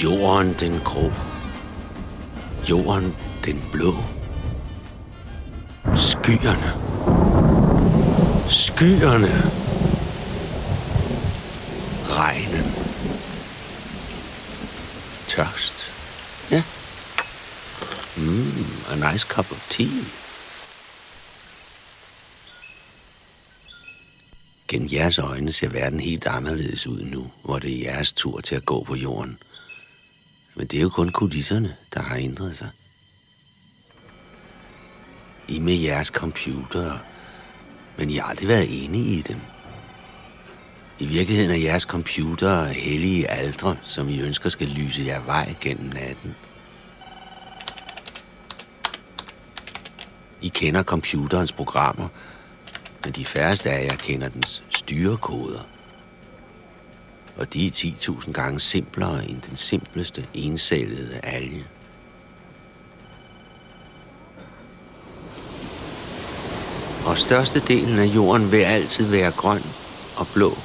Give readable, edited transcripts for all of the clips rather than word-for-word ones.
Jorden den grå, jorden den blå. Skyerne, skyerne, regnen, tørst. Ja. A nice cup of tea. Gennem jeres øjne ser verden helt anderledes ud nu, hvor det er jeres tur til at gå på jorden. Men det er jo kun kulisserne, der har ændret sig. I med jeres computere, men I har aldrig været enige i dem. I virkeligheden er jeres computere hellige aldre, som I ønsker skal lyse jer vej gennem natten. I kender computerens programmer, men de færreste af jer kender dens styrekoder. Og de er 10.000 gange simplere end den simpleste encellede alge. Og størstedelen af jorden vil altid være grøn og blå,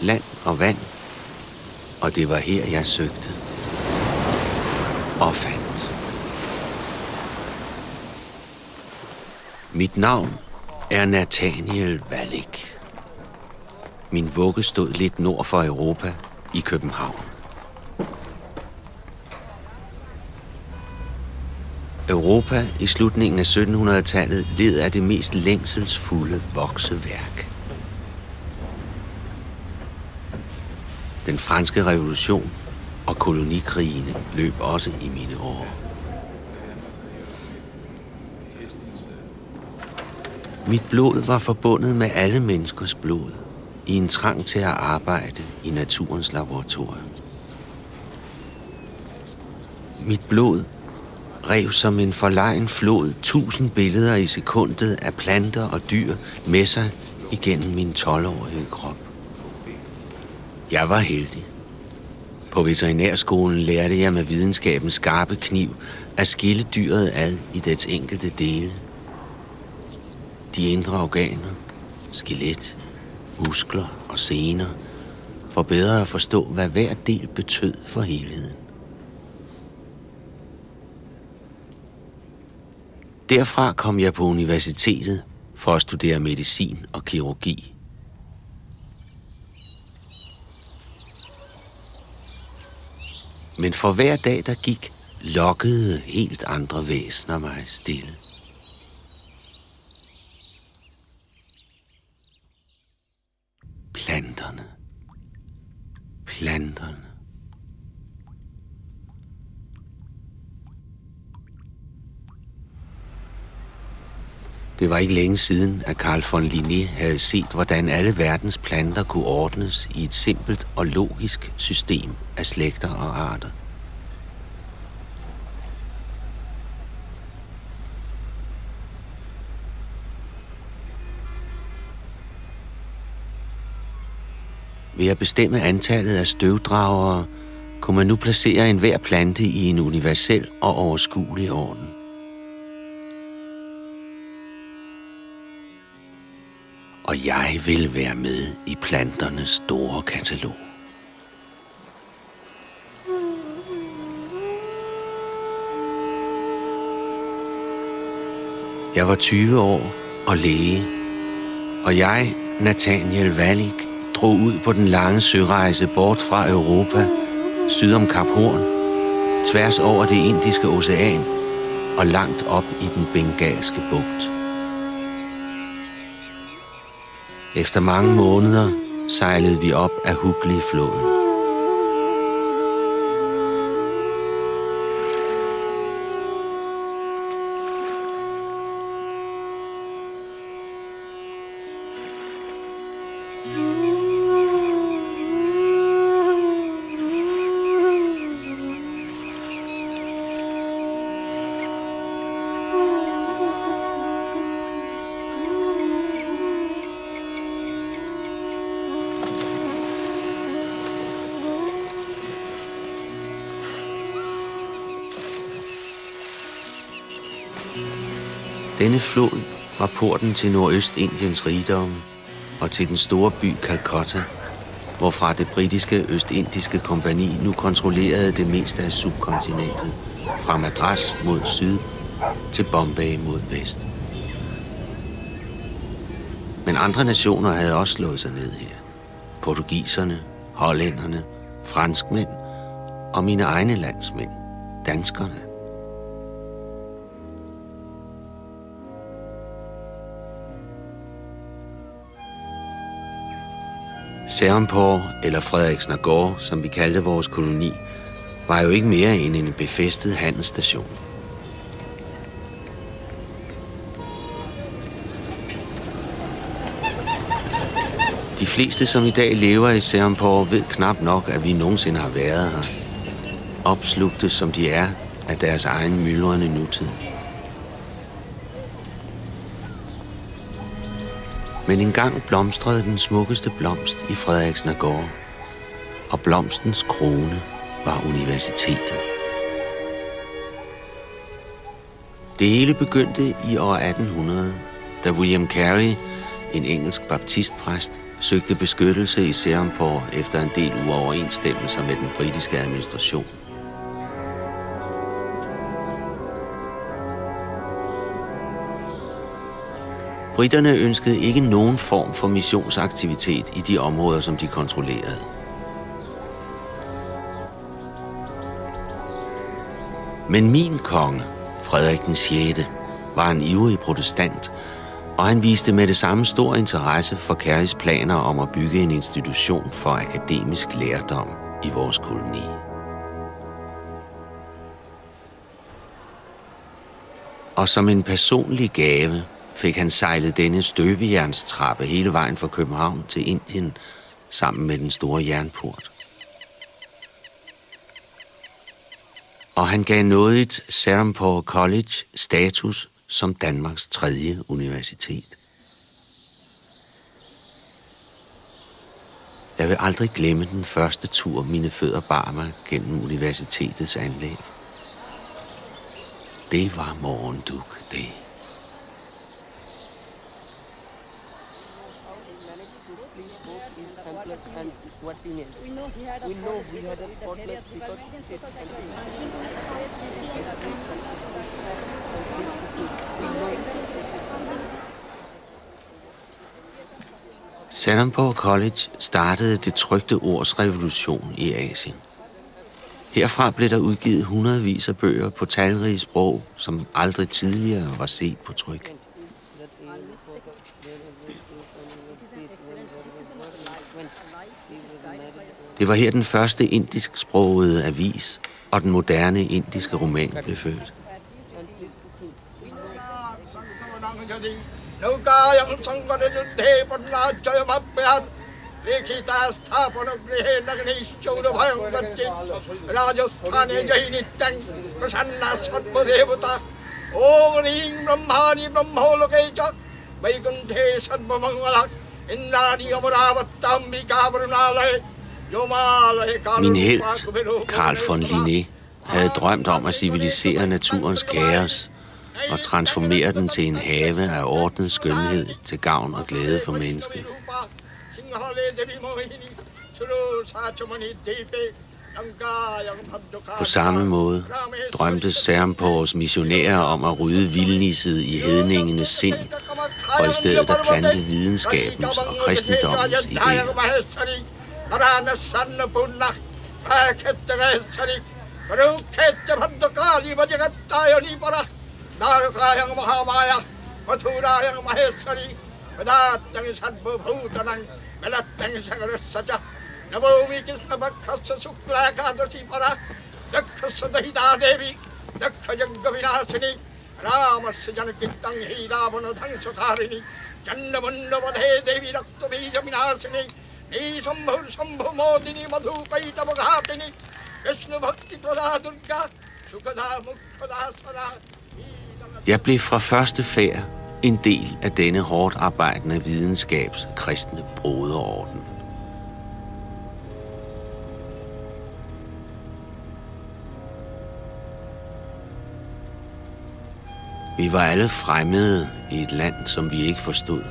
land og vand. Og det var her, jeg søgte og fandt. Mit navn er Nathaniel Vallik. Min vugge stod lidt nord for Europa i København. Europa i slutningen af 1700-tallet led af det mest længselsfulde vokseværk. Den franske revolution og kolonikrigene løb også i mine år. Mit blod var forbundet med alle menneskers blod i en trang til at arbejde i naturens laboratorium. Mit blod rev som en forlegen flod 1000 billeder i sekundet af planter og dyr med sig igennem min 12-årige krop. Jeg var heldig. På veterinærskolen lærte jeg med videnskabens skarpe kniv at skille dyret ad i dets enkelte dele. De indre organer, skelet, muskler og sener, for bedre at forstå, hvad hver del betød for helheden. Derfra kom jeg på universitetet for at studere medicin og kirurgi. Men for hver dag, der gik, lokkede helt andre væsener mig stille. Planterne. Planterne. Det var ikke længe siden, at Carl von Linné havde set, hvordan alle verdens planter kunne ordnes i et simpelt og logisk system af slægter og arter. Ved at bestemme antallet af støvdragere, kunne man nu placere enhver plante i en universel og overskuelig orden. Og jeg vil være med i planternes store katalog. Jeg var 20 år og læge, og jeg, Nathaniel Vallik, drog ud på den lange sørejse bort fra Europa, syd om Kap Horn, tværs over det Indiske Ocean og langt op i den Bengalske bugt. Efter mange måneder sejlede vi op af Hooghly-floden. Denne flod var porten til Nordøstindiens rigdom og til den store by Calcutta, hvorfra det britiske Østindiske Kompagni nu kontrollerede det meste af subkontinentet, fra Madras mod syd til Bombay mod vest. Men andre nationer havde også slået sig ned her. Portugiserne, hollænderne, franskmænd og mine egne landsmænd, danskerne. Serampore, eller Frederiksnagore, som vi kaldte vores koloni, var jo ikke mere end en befæstet handelsstation. De fleste, som i dag lever i Serampore, ved knap nok, at vi nogensinde har været her. Opslugte som de er af deres egen myldrende nutid. Men engang blomstrede den smukkeste blomst i Frederiksnagore, og blomstens krone var universitetet. Det hele begyndte i år 1800, da William Carey, en engelsk baptistpræst, søgte beskyttelse i Serampore efter en del uoverensstemmelser med den britiske administration. Briterne ønskede ikke nogen form for missionsaktivitet i de områder, som de kontrollerede. Men min konge, Frederik den 6., var en ivrig protestant, og han viste med det samme stor interesse for Careys planer om at bygge en institution for akademisk lærdom i vores koloni. Og som en personlig gave fik han sejlet denne støbejernstrappe hele vejen fra København til Indien sammen med den store jernport. Og han gav nådigt Serampore College status som Danmarks 3. universitet. Jeg vil aldrig glemme den første tur, mine fødder bar mig gennem universitetets anlæg. Det var morgendug, det. And what we need. We know we had a spotless because Serampore College startede det trykte ords revolution i Asien. Herfra blev der udgivet hundredvis af bøger på talrige sprog, som aldrig tidligere var set på tryk. Det var her den første indisksprogede avis og den moderne indiske roman blev født. Min helt, Carl von Linné, havde drømt om at civilisere naturens kaos og transformere den til en have af ordnet skønhed til gavn og glæde for mennesket. På samme måde drømte Serampores missionærer om at rydde vildnisset i hedningenes sind, og i stedet at plante videnskabens og kristendommens idéer. Jeg blev fra første færd en del af denne hårdt arbejdende videnskabs kristne broderorden. Vi var alle fremmede i et land, som vi ikke forstod.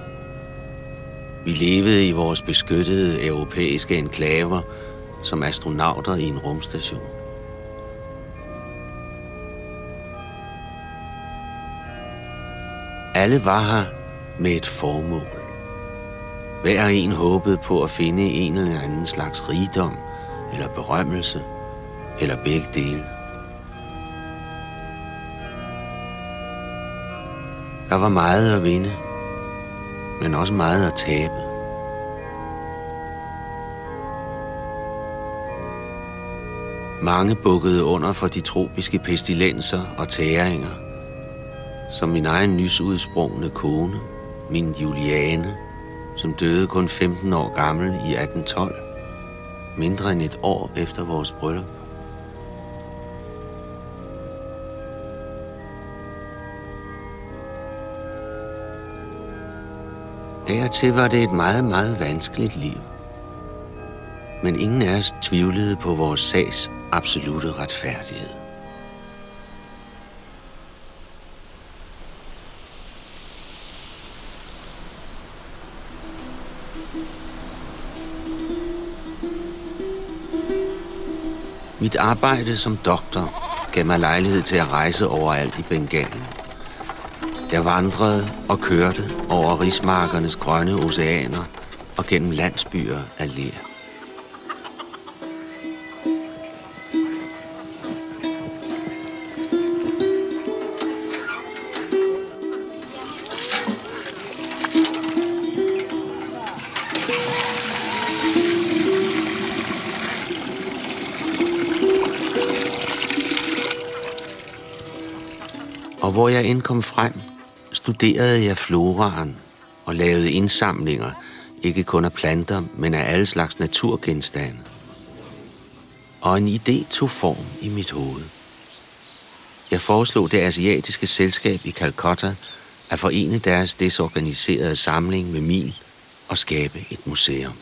Vi levede i vores beskyttede europæiske enklaver som astronauter i en rumstation. Alle var her med et formål. Hver en håbede på at finde en eller anden slags rigdom, eller berømmelse, eller begge dele. Der var meget at vinde, men også meget at tabe. Mange bukkede under for de tropiske pestilenser og tæringer, som min egen nysudsprungne kone, min Juliane, som døde kun 15 år gammel i 1812, mindre end et år efter vores bryllup. Af og til var det et meget, meget vanskeligt liv. Men ingen af os tvivlede på vores sags absolutte retfærdighed. Mit arbejde som doktor gav mig lejlighed til at rejse overalt i Bengalen. Jeg vandrede og kørte over rismarkernes grønne oceaner og gennem landsbyer af ler. Og hvor jeg end kom frem, studerede jeg floraen og lavede indsamlinger, ikke kun af planter, men af alle slags naturgenstande. Og en idé tog form i mit hoved. Jeg foreslog det asiatiske selskab i Calcutta at forene deres desorganiserede samling med min og skabe et museum.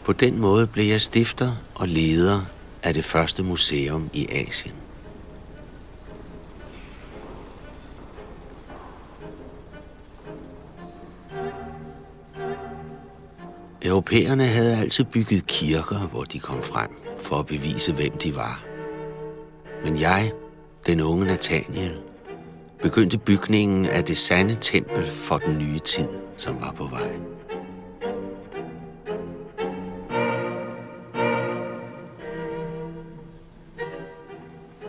På den måde blev jeg stifter og leder af det første museum i Asien. Europæerne havde altid bygget kirker, hvor de kom frem, for at bevise, hvem de var. Men jeg, den unge Nathaniel, begyndte bygningen af det sande tempel for den nye tid, som var på vej.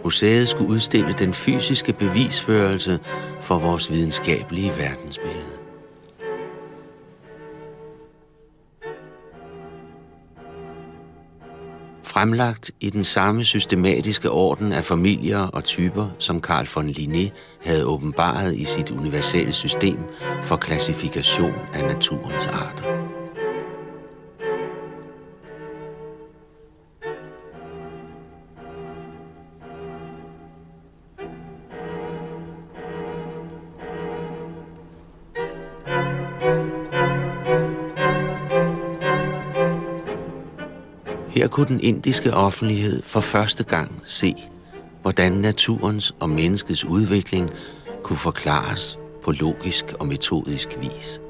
Museet skulle udstille den fysiske bevisførelse for vores videnskabelige verdensbillede. Fremlagt i den samme systematiske orden af familier og typer, som Carl von Linné havde åbenbaret i sit universelle system for klassifikation af naturens arter. Her kunne den indiske offentlighed for første gang se, hvordan naturens og menneskets udvikling kunne forklares på logisk og metodisk vis.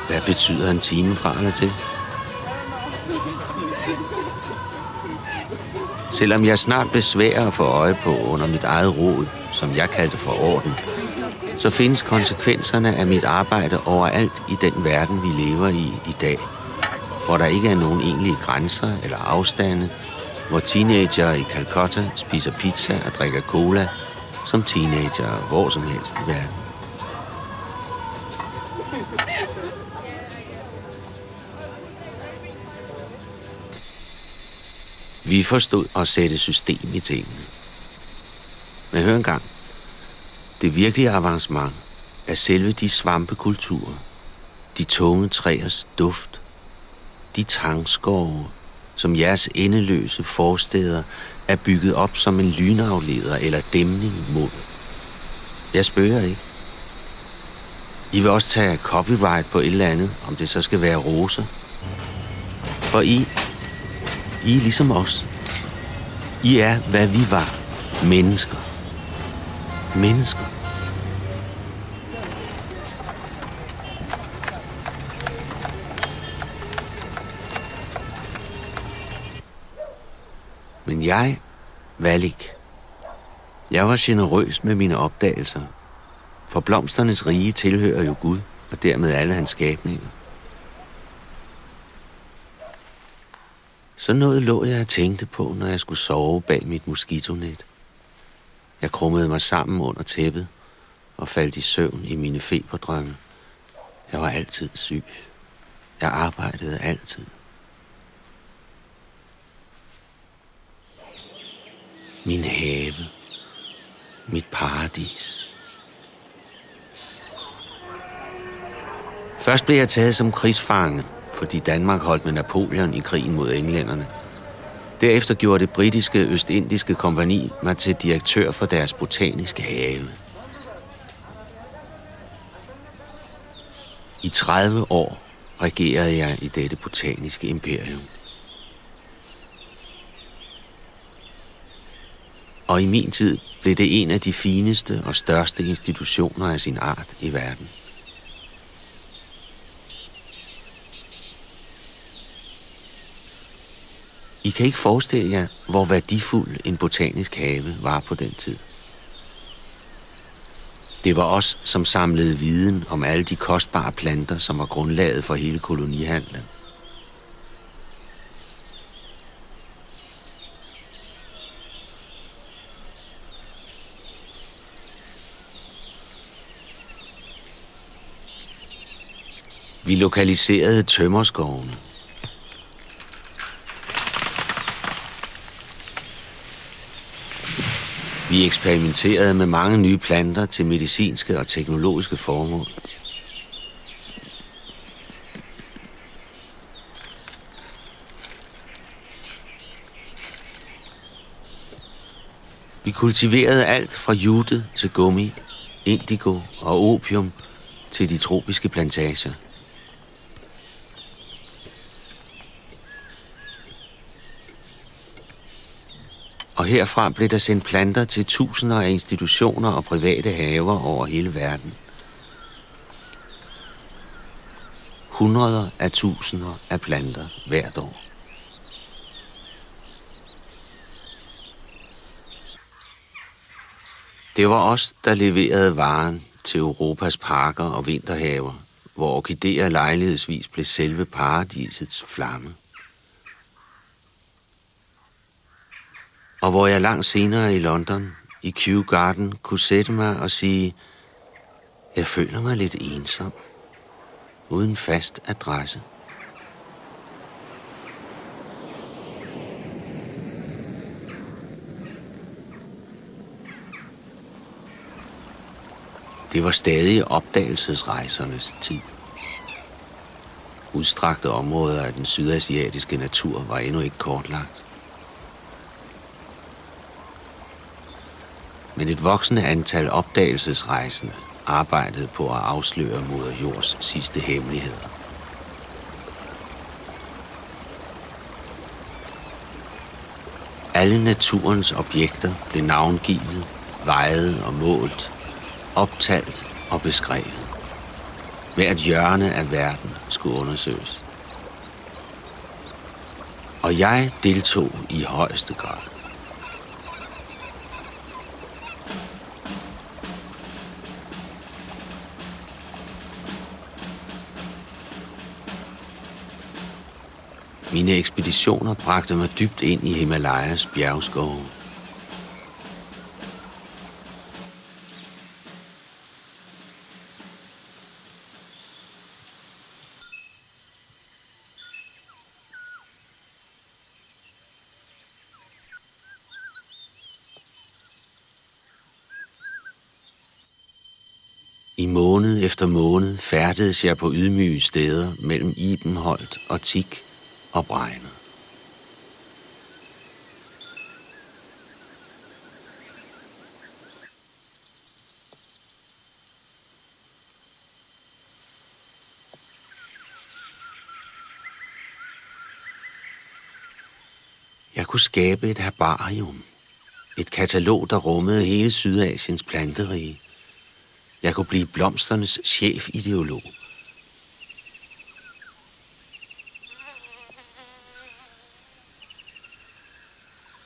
Hvad betyder en time fra eller til? Selvom jeg snart blev svær at få øje på under mit eget rod, som jeg kaldte for orden, så findes konsekvenserne af mit arbejde overalt i den verden, vi lever i dag, hvor der ikke er nogen egentlige grænser eller afstande, hvor teenager i Calcutta spiser pizza og drikker cola, som teenager hvor som helst i verden. Vi forstod at sætte system i tingene. Men hør engang, det virkelige avancement er selve de svampekulturer, de tunge træers duft, de tangskove, som jeres endeløse forstæder er bygget op som en lynafleder eller dæmning mod. Jeg spørger ikke. I vil også tage copyright på et eller andet, om det så skal være roser. For I er ligesom os. I er, hvad vi var. Mennesker. Mennesker. Men jeg, Valik, jeg var generøs med mine opdagelser, for blomsternes rige tilhører jo Gud, og dermed alle hans skabninger. Så noget lå jeg og tænkte på, når jeg skulle sove bag mit moskitonet. Jeg krummede mig sammen under tæppet og faldt i søvn i mine feberdrømme. Jeg var altid syg. Jeg arbejdede altid. Min have. Mit paradis. Først blev jeg taget som krigsfange, fordi Danmark holdt med Napoleon i krigen mod englænderne. Derefter gjorde det britiske Østindiske kompagni mig til direktør for deres botaniske have. I 30 år regerede jeg i dette botaniske imperium. Og i min tid blev det en af de fineste og største institutioner af sin art i verden. I kan ikke forestille jer, hvor værdifuld en botanisk have var på den tid. Det var os, som samlede viden om alle de kostbare planter, som var grundlaget for hele kolonihandlen. Vi lokaliserede tømmerskovene. Vi eksperimenterede med mange nye planter til medicinske og teknologiske formål. Vi kultiverede alt fra jute til gummi, indigo og opium til de tropiske plantager. Og herfra blev der sendt planter til tusinder af institutioner og private haver over hele verden. Hundreder af tusinder af planter hvert år. Det var os, der leverede varen til Europas parker og vinterhaver, hvor orkideer lejlighedsvis blev selve paradisets flamme. Og hvor jeg langt senere i London, i Kew Garden, kunne sætte mig og sige, jeg føler mig lidt ensom, uden fast adresse. Det var stadig opdagelsesrejsernes tid. Udstrakte områder af den sydasiatiske natur var endnu ikke kortlagt. Men et voksende antal opdagelsesrejsende arbejdede på at afsløre moder jords sidste hemmeligheder. Alle naturens objekter blev navngivet, vejet og målt, optalt og beskrevet. Hvert hjørne af verden skulle undersøges. Og jeg deltog i højeste grad. Mine ekspeditioner bragte mig dybt ind i Himalayas bjergskove. I måned efter måned færdedes jeg på ydmyge steder mellem Ibenholt og Tik og Bregner. kunne skabe et herbarium. Et katalog, der rummede hele Sydasiens planterige. Jeg kunne blive blomsternes chefideolog.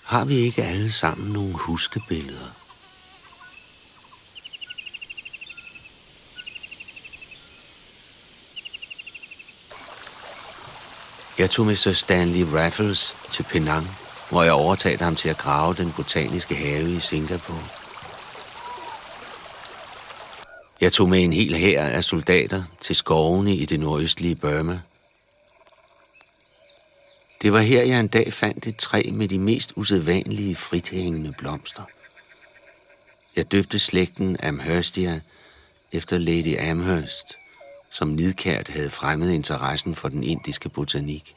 Har vi ikke alle sammen nogle huskebilleder? Jeg tog med Sir Stanley Raffles til Penang, hvor jeg overtalte ham til at grave den botaniske have i Singapore. Jeg tog med en hel hær af soldater til skovene i det nordøstlige Burma. Det var her, jeg en dag fandt et træ med de mest usædvanlige frithængende blomster. Jeg døbte slægten Amherstia efter Lady Amherst, som nidkært havde fremmet interessen for den indiske botanik.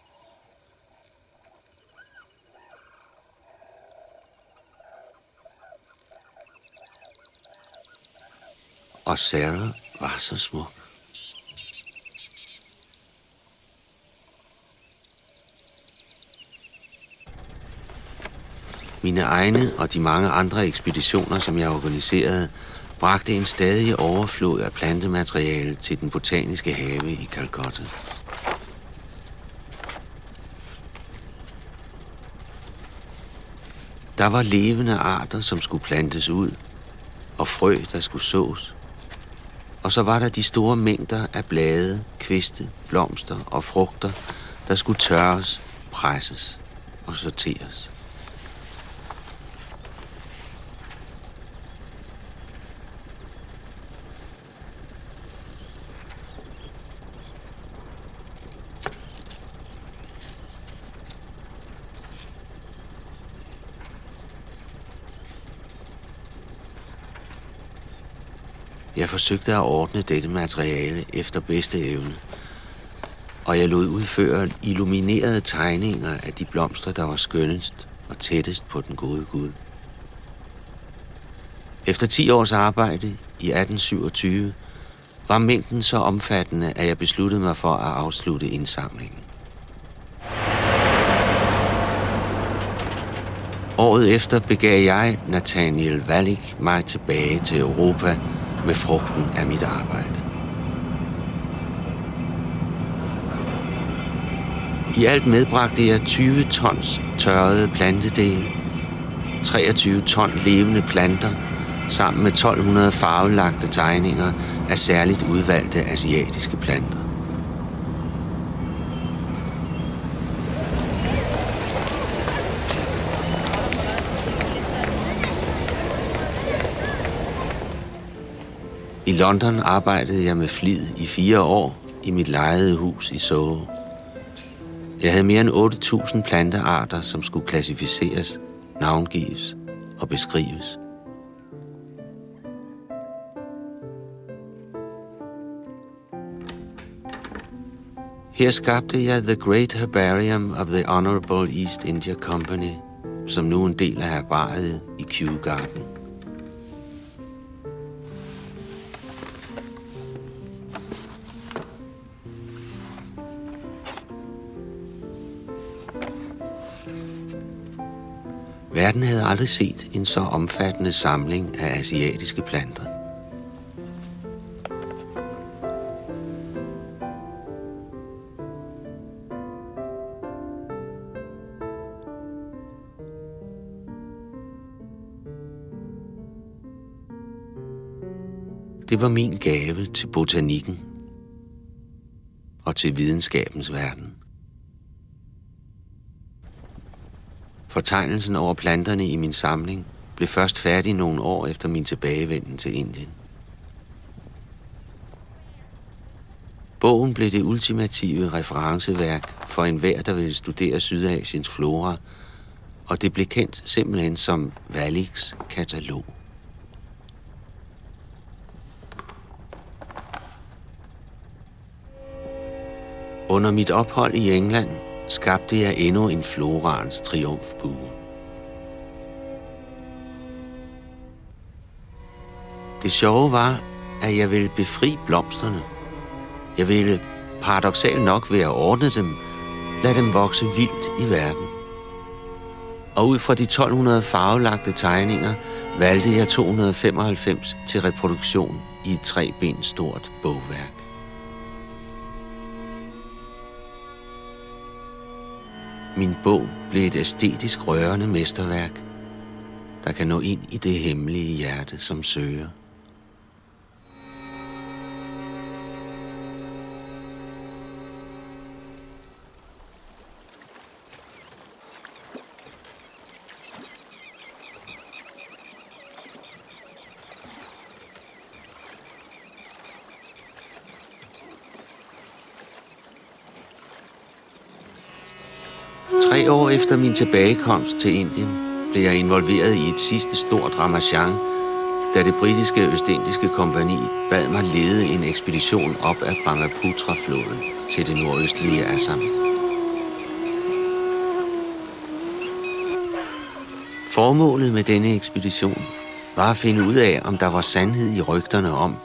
Og Sarah var så smuk. Mine egne og de mange andre ekspeditioner, som jeg organiserede, bragte en stadig overflod af plantemateriale til den botaniske have i Calcutta. Der var levende arter, som skulle plantes ud, og frø, der skulle sås. Og så var der de store mængder af blade, kviste, blomster og frugter, der skulle tørres, presses og sorteres. Jeg forsøgte at ordne dette materiale efter bedste evne, og jeg lod udføre illuminerede tegninger af de blomster, der var skønnest og tættest på den gode Gud. Efter 10 års arbejde i 1827 var mængden så omfattende, at jeg besluttede mig for at afslutte indsamlingen. Året efter begav jeg, Nathaniel Wallich, mig tilbage til Europa med frugten af mit arbejde. I alt medbragte jeg 20 tons tørrede plantedele, 23 ton levende planter, sammen med 1200 farvelagte tegninger af særligt udvalgte asiatiske planter. I London arbejdede jeg med flid i 4 år i mit lejede hus i Soho. Jeg havde mere end 8.000 plantearter, som skulle klassificeres, navngives og beskrives. Her skabte jeg The Great Herbarium of the Honorable East India Company, som nu er en del af herbariet i Kew Garden. Verden havde aldrig set en så omfattende samling af asiatiske planter. Det var min gave til botanikken og til videnskabens verden. Fortegnelsen over planterne i min samling blev først færdig nogle år efter min tilbagevenden til Indien. Bogen blev det ultimative referenceværk for enhver, der ville studere Sydasiens flora, og det blev kendt simpelthen som Wallichs katalog. Under mit ophold i England skabte jeg endnu en floraens triumfbue. Det sjove var, at jeg ville befri blomsterne. Jeg ville, paradoksalt nok ved at ordne dem, lade dem vokse vildt i verden. Og ud fra de 1200 farvelagte tegninger valgte jeg 295 til reproduktion i et 3 ben stort bogværk. Min bog blev et æstetisk rørende mesterværk, der kan nå ind i det hemmelige hjerte, som søger. Tre år efter min tilbagekomst til Indien blev jeg involveret i et sidste stort ramachan, da det britiske Østindiske Kompagni bad mig lede en ekspedition op ad Brahmaputra-floden til det nordøstlige Assam. Formålet med denne ekspedition var at finde ud af, om der var sandhed i rygterne om,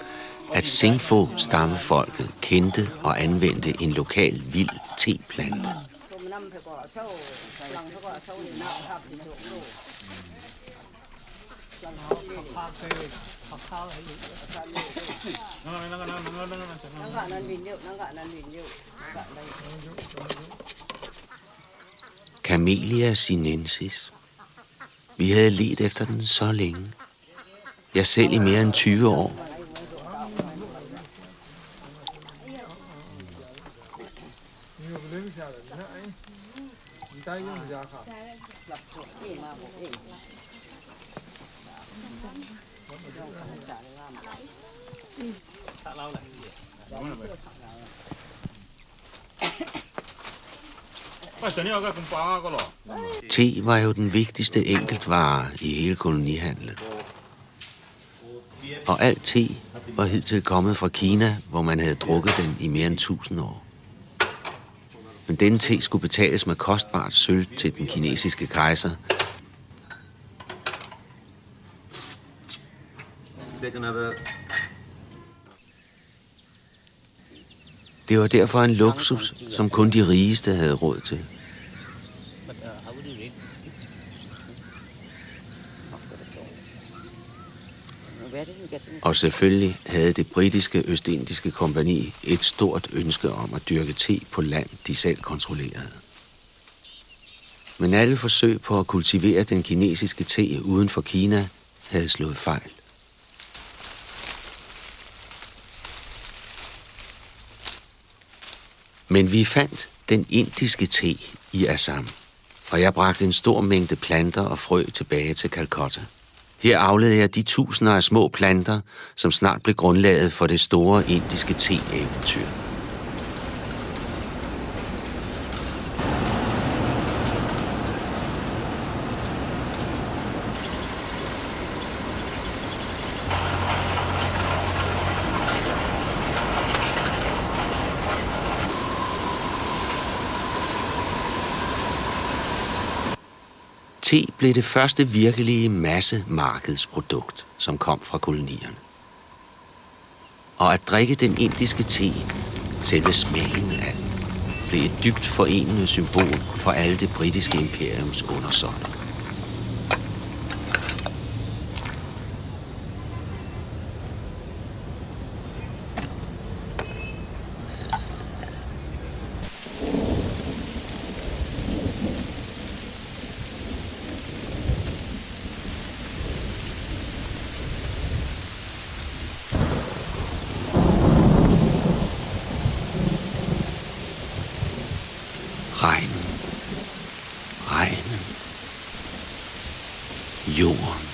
at Singpho-stammefolket kendte og anvendte en lokal vild teplante. Camellia sinensis. Vi havde ledt efter den så længe. Jeg selv i mere end 20 år. Te var jo den vigtigste enkeltvare i hele kolonihandlen. Og alt te var hidtil kommet fra Kina, hvor man havde drukket den i mere end 1000 år. Men denne te skulle betales med kostbart sølv til den kinesiske kejser. Det var derfor en luksus, som kun de rigeste havde råd til. Og selvfølgelig havde det britiske Østindiske Kompagni et stort ønske om at dyrke te på land, de selv kontrollerede. Men alle forsøg på at kultivere den kinesiske te uden for Kina havde slået fejl. Men vi fandt den indiske te i Assam, og jeg bragte en stor mængde planter og frø tilbage til Calcutta. Her avlede jeg de tusinder af små planter, som snart blev grundlaget for det store indiske te-eventyr. Te blev det første virkelige massemarkedsprodukt, som kom fra kolonierne. Og at drikke den indiske te, selve smagen af den, blev et dybt forenende symbol for alle det britiske imperiums undersåtter. Regnen. Jorden.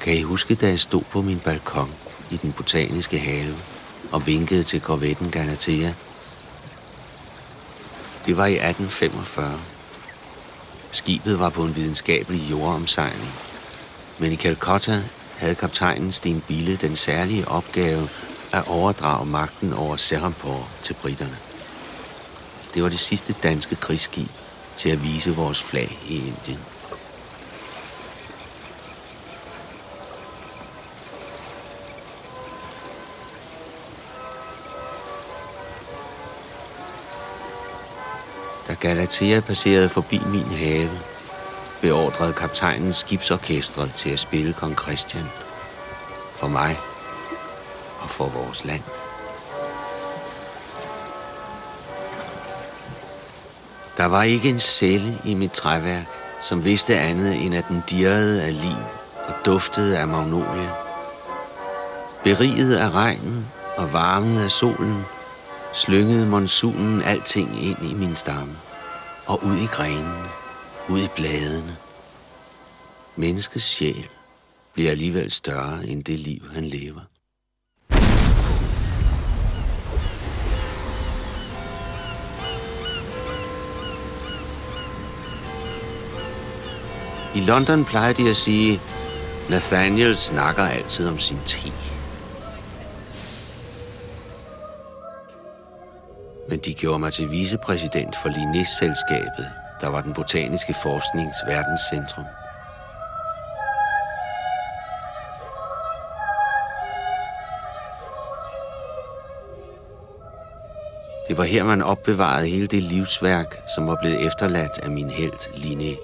Kan I huske, da jeg stod på min balkon i den botaniske have og vinkede til korvetten Galatea? Det var i 1845. Skibet var på en videnskabelig jordomsejling, men i Calcutta havde kaptajnen Sten Bille den særlige opgave at overdrage magten over Serampore til briterne. Det var det sidste danske krigsskib til at vise vores flag i Indien. Da Galatea passerede forbi min have, beordrede kaptajnen skibsorkestret til at spille kong Christian. For mig og for vores land. Der var ikke en celle i mit træværk, som vidste andet end at den dirrede af liv og duftede af magnolia. Beriget af regnen og varmet af solen, slyngede monsunen alting ind i min stamme. Og ud i grenene, ud i bladene. Menneskets sjæl bliver alligevel større end det liv, han lever. I London plejer de at sige, Nathaniel snakker altid om sin te. Men de gjorde mig til vicepræsident for Linné-selskabet, der var den botaniske forsknings verdenscentrum. Det var her, man opbevarede hele det livsværk, som var blevet efterladt af min helt Linné.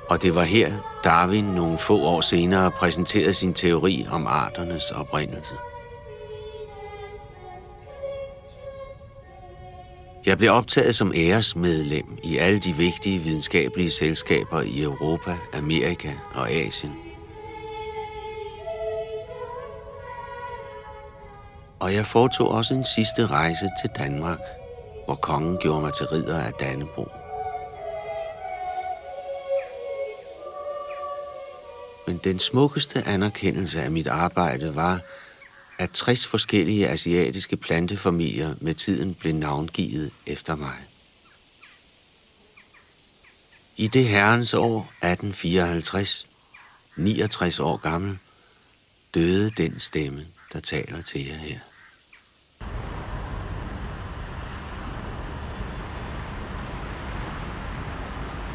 Og det var her, Darwin nogle få år senere præsenterede sin teori om arternes oprindelse. Jeg blev optaget som æresmedlem i alle de vigtige videnskabelige selskaber i Europa, Amerika og Asien. Og jeg foretog også en sidste rejse til Danmark, hvor kongen gjorde mig til ridder af Dannebrog. Men den smukkeste anerkendelse af mit arbejde var, at 60 forskellige asiatiske plantefamilier med tiden blev navngivet efter mig. I det herrens år 1854, 69 år gammel, døde den stemme, der taler til jer her.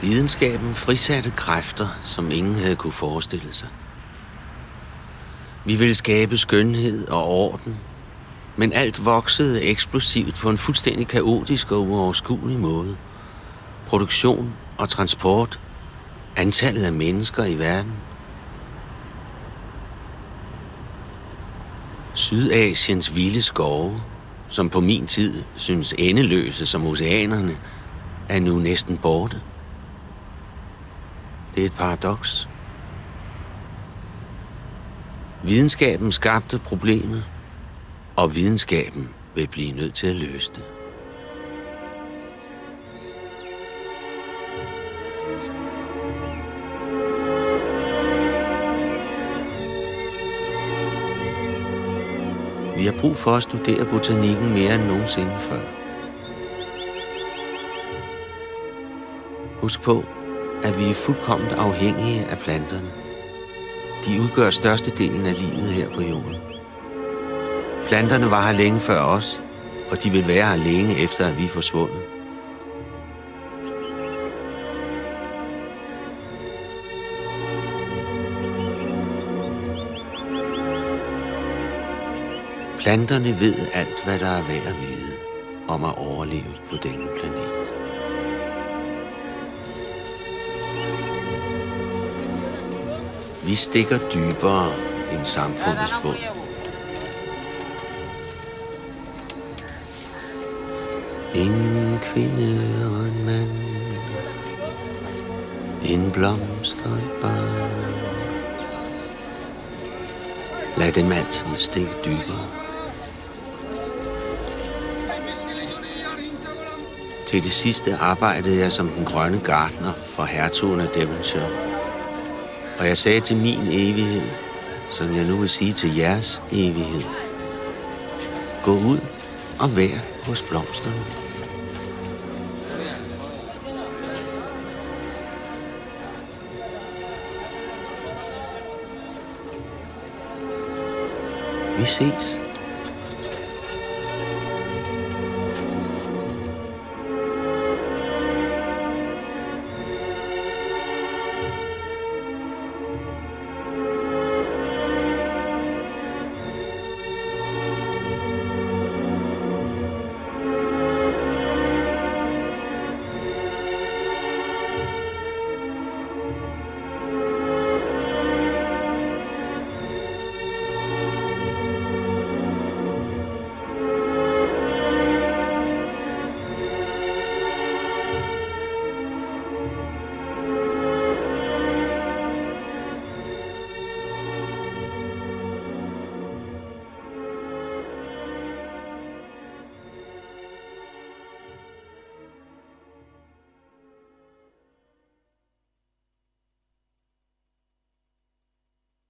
Videnskaben frisatte kræfter, som ingen havde kunne forestille sig. Vi ville skabe skønhed og orden, men alt voksede eksplosivt på en fuldstændig kaotisk og uoverskuelig måde. Produktion og transport, antallet af mennesker i verden. Sydasiens vilde skove, som på min tid synes endeløse som oceanerne, er nu næsten borte. Det er et paradoks. Videnskaben skabte problemet, og videnskaben vil blive nødt til at løse det. Vi har brug for at studere botanikken mere end nogensinde før. Husk på, at vi er fuldkommen afhængige af planterne. De udgør størstedelen af livet her på jorden. Planterne var her længe før os, og de vil være her længe efter, at vi er forsvundet. Planterne ved alt, hvad der er værd at vide om at overleve på denne planet. Vi stikker dybere end samfundets bund. En kvinde og en mand, en blomst og et barn. Lad dem altid stikke dybere. Til det sidste arbejdede jeg som den grønne gartner for hertugen af Devonshire. Og jeg sagde til min evighed, som jeg nu vil sige til jeres evighed: gå ud og vær hos blomsterne. Vi ses.